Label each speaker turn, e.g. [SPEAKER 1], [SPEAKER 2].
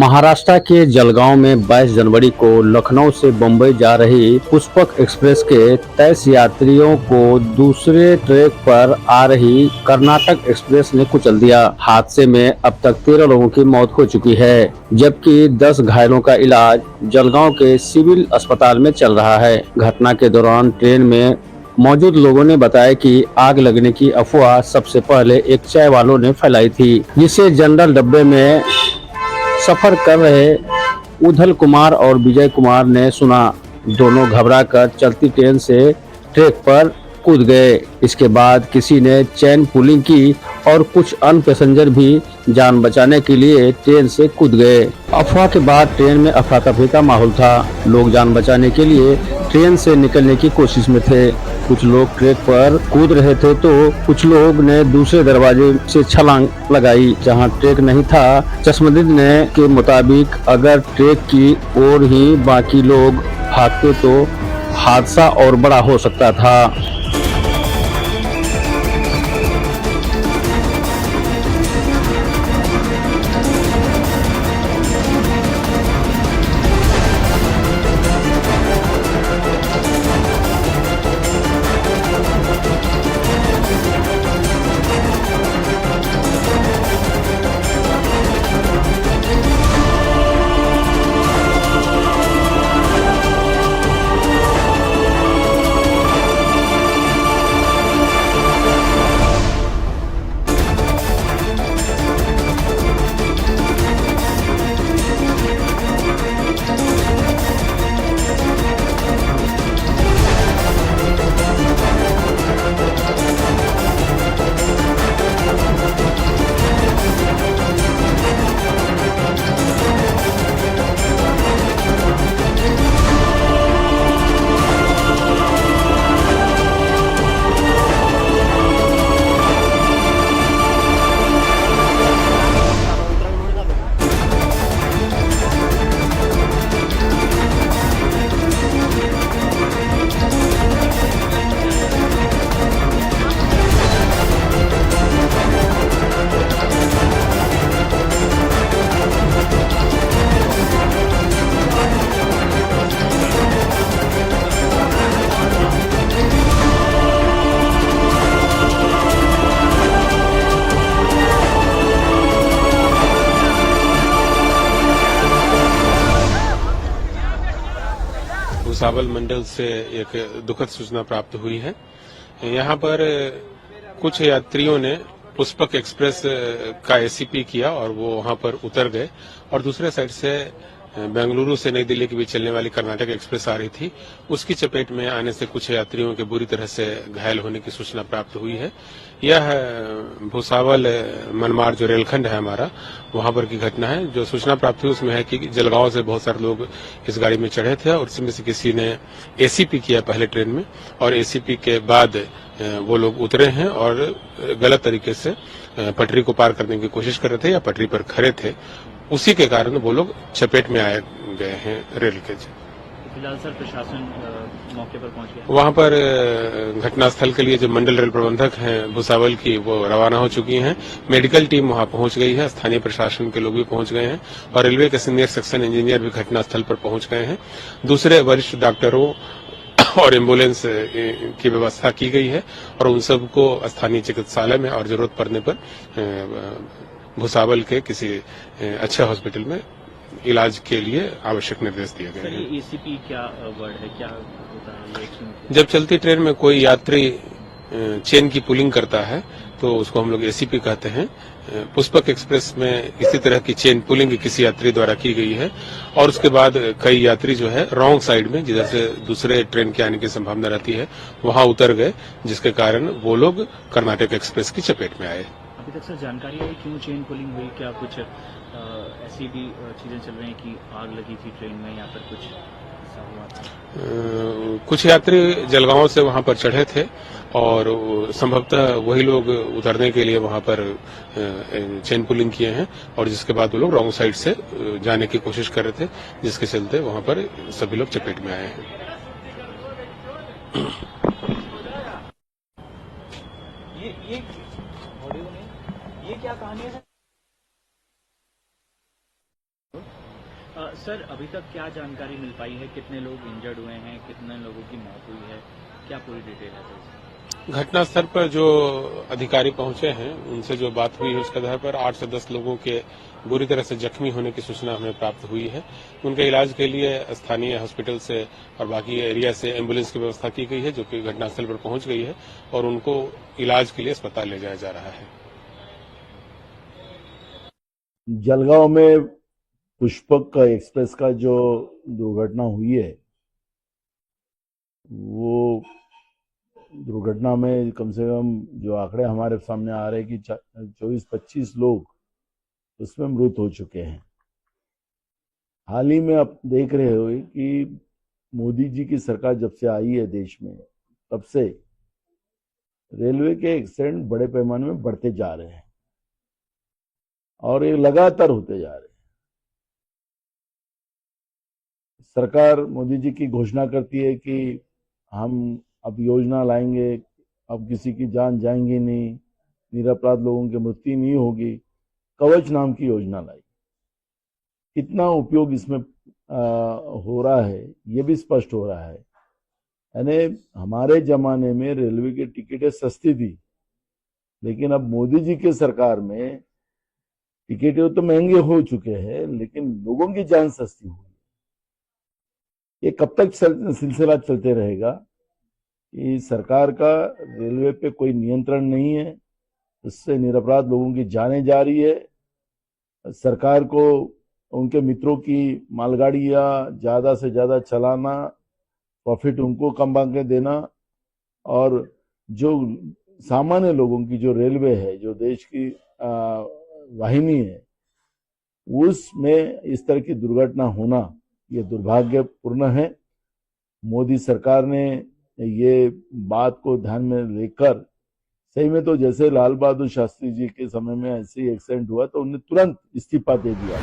[SPEAKER 1] महाराष्ट्र के जलगांव में 22 जनवरी को लखनऊ से बंबई जा रही पुष्पक एक्सप्रेस के 23 यात्रियों को दूसरे ट्रैक पर आ रही कर्नाटक एक्सप्रेस ने कुचल दिया। हादसे में अब तक 13 लोगों की मौत हो चुकी है, जबकि 10 घायलों का इलाज जलगांव के सिविल अस्पताल में चल रहा है। घटना के दौरान ट्रेन में मौजूद लोगों ने बताया कि आग लगने की अफवाह सबसे पहले एक चाय वालों ने फैलाई थी, जिसे जनरल डब्बे में सफर कर रहे उधल कुमार और विजय कुमार ने सुना। दोनों घबराकर चलती ट्रेन से ट्रैक पर कूद गए। इसके बाद किसी ने चेन पुलिंग की और कुछ अन्य पैसेंजर भी जान बचाने के लिए ट्रेन से कूद गए। अफवाह के बाद ट्रेन में अफरा तफरी का माहौल था। लोग जान बचाने के लिए ट्रेन से निकलने की कोशिश में थे। कुछ लोग ट्रैक पर कूद रहे थे तो कुछ लोग ने दूसरे दरवाजे से छलांग लगाई जहां ट्रैक नहीं था। चश्मदीद ने के मुताबिक अगर ट्रैक की ओर ही बाकी लोग भागते तो हादसा और बड़ा हो सकता था।
[SPEAKER 2] भुसावल मंडल से एक दुखद सूचना प्राप्त हुई है। यहाँ पर कुछ यात्रियों ने पुष्पक एक्सप्रेस का एसीपी किया और वो वहां पर उतर गए और दूसरे साइड से बेंगलुरु से नई दिल्ली के बीच चलने वाली कर्नाटक एक्सप्रेस आ रही थी। उसकी चपेट में आने से कुछ यात्रियों के बुरी तरह से घायल होने की सूचना प्राप्त हुई है। यह भुसावल मनमाड़ जो रेलखंड है हमारा, वहां पर की घटना है। जो सूचना प्राप्त हुई उसमें है कि जलगांव से बहुत सारे लोग इस गाड़ी में चढ़े थे और इसमें से किसी ने एसीपी किया पहले ट्रेन में और एसीपी के बाद वो लोग उतरे हैं और गलत तरीके से पटरी को पार करने की कोशिश कर रहे थे या पटरी पर खड़े थे। उसी के कारण वो लोग चपेट में आए गए हैं रेल के।
[SPEAKER 3] फिलहाल सर प्रशासन मौके पर पहुंच गया।
[SPEAKER 2] वहां पर घटनास्थल के लिए जो मंडल रेल प्रबंधक हैं भुसावल की, वो रवाना हो चुकी हैं। मेडिकल टीम वहां पहुंच गई है, स्थानीय प्रशासन के लोग भी पहुंच गए हैं और रेलवे के सीनियर सेक्शन इंजीनियर भी घटनास्थल पर पहुंच गए हैं। दूसरे वरिष्ठ डॉक्टरों और एम्बुलेंस की व्यवस्था की गई है और उन सबको स्थानीय चिकित्सालय में और जरूरत पड़ने पर भुसावल के किसी अच्छे हॉस्पिटल में इलाज के लिए आवश्यक निर्देश दिए गए हैं।
[SPEAKER 3] एसीपी क्या वर्ड है, क्या होता है?
[SPEAKER 2] जब चलती ट्रेन में कोई यात्री चेन की पुलिंग करता है तो उसको हम लोग एसीपी कहते हैं। पुष्पक एक्सप्रेस में इसी तरह की चेन पुलिंग किसी यात्री द्वारा की गई है और उसके बाद कई यात्री जो है रॉन्ग साइड में, जिधर से दूसरे ट्रेन के आने की संभावना रहती है, वहां उतर गए, जिसके कारण वो लोग कर्नाटक एक्सप्रेस की चपेट में आए।
[SPEAKER 3] अभी तक सर जानकारी है क्यों चेन पुलिंग हुई? क्या कुछ ऐसी भी चीजें चल रही हैं कि आग लगी थी ट्रेन में या फिर कुछ ऐसा हुआ था?
[SPEAKER 2] कुछ यात्री जलगांव से वहां पर चढ़े थे और संभवतः वही लोग उतरने के लिए वहां पर चेन पुलिंग किए हैं और जिसके बाद वो लोग रॉन्ग साइड से जाने की कोशिश कर रहे थे, जिसके चलते वहां पर सभी लोग चपेट में आए हैं।
[SPEAKER 3] ये क्या कहानी है? सर अभी तक क्या जानकारी मिल पाई है, कितने लोग इंजर्ड हुए हैं, कितने लोगों की मौत हुई है, क्या पूरी डिटेल है सर?
[SPEAKER 2] घटनास्थल पर जो अधिकारी पहुंचे हैं उनसे जो बात हुई है उसके आधार पर 8 से 10 लोगों के बुरी तरह से जख्मी होने की सूचना हमें प्राप्त हुई है। उनके इलाज के लिए स्थानीय हॉस्पिटल से और बाकी एरिया से एम्बुलेंस की व्यवस्था की गई है जो कि घटनास्थल पर पहुंच गई है और उनको इलाज के लिए अस्पताल ले जाया जा रहा है।
[SPEAKER 4] जलगांव में पुष्पक एक्सप्रेस का जो दुर्घटना हुई है वो दुर्घटना में कम से कम जो आंकड़े हमारे सामने आ रहे हैं कि 24-25 लोग उसमें मृत हो चुके हैं। हाल ही में आप देख रहे हो कि मोदी जी की सरकार जब से आई है देश में तब से रेलवे के एक्सीडेंट बड़े पैमाने में बढ़ते जा रहे हैं और ये लगातार होते जा रहे हैं। सरकार मोदी जी की घोषणा करती है कि हम अब योजना लाएंगे, अब किसी की जान जाएंगी नहीं, निरपराध लोगों की मृत्यु नहीं होगी। कवच नाम की योजना लाई, कितना उपयोग इसमें हो रहा है ये भी स्पष्ट हो रहा है। यानी हमारे जमाने में रेलवे की टिकटें सस्ती थी, लेकिन अब मोदी जी की सरकार में टिकटें तो महंगे हो चुके हैं लेकिन लोगों की जान सस्ती हुई। ये कब तक सिलसिला चलते रहेगा कि सरकार का रेलवे पे कोई नियंत्रण नहीं है, उससे निरपराध लोगों की जानें जा रही है। सरकार को उनके मित्रों की मालगाड़ियां ज्यादा से ज्यादा चलाना, प्रॉफिट उनको कमा के देना और जो सामान्य लोगों की जो रेलवे है, जो देश की वाहिनी है, उसमें इस तरह की दुर्घटना होना ये दुर्भाग्यपूर्ण है। मोदी सरकार ने ये बात को ध्यान में लेकर सही में तो जैसे लाल बहादुर शास्त्री जी के समय में ऐसे ही एक्सीडेंट हुआ तो उन्हें तुरंत इस्तीफा दे दिया।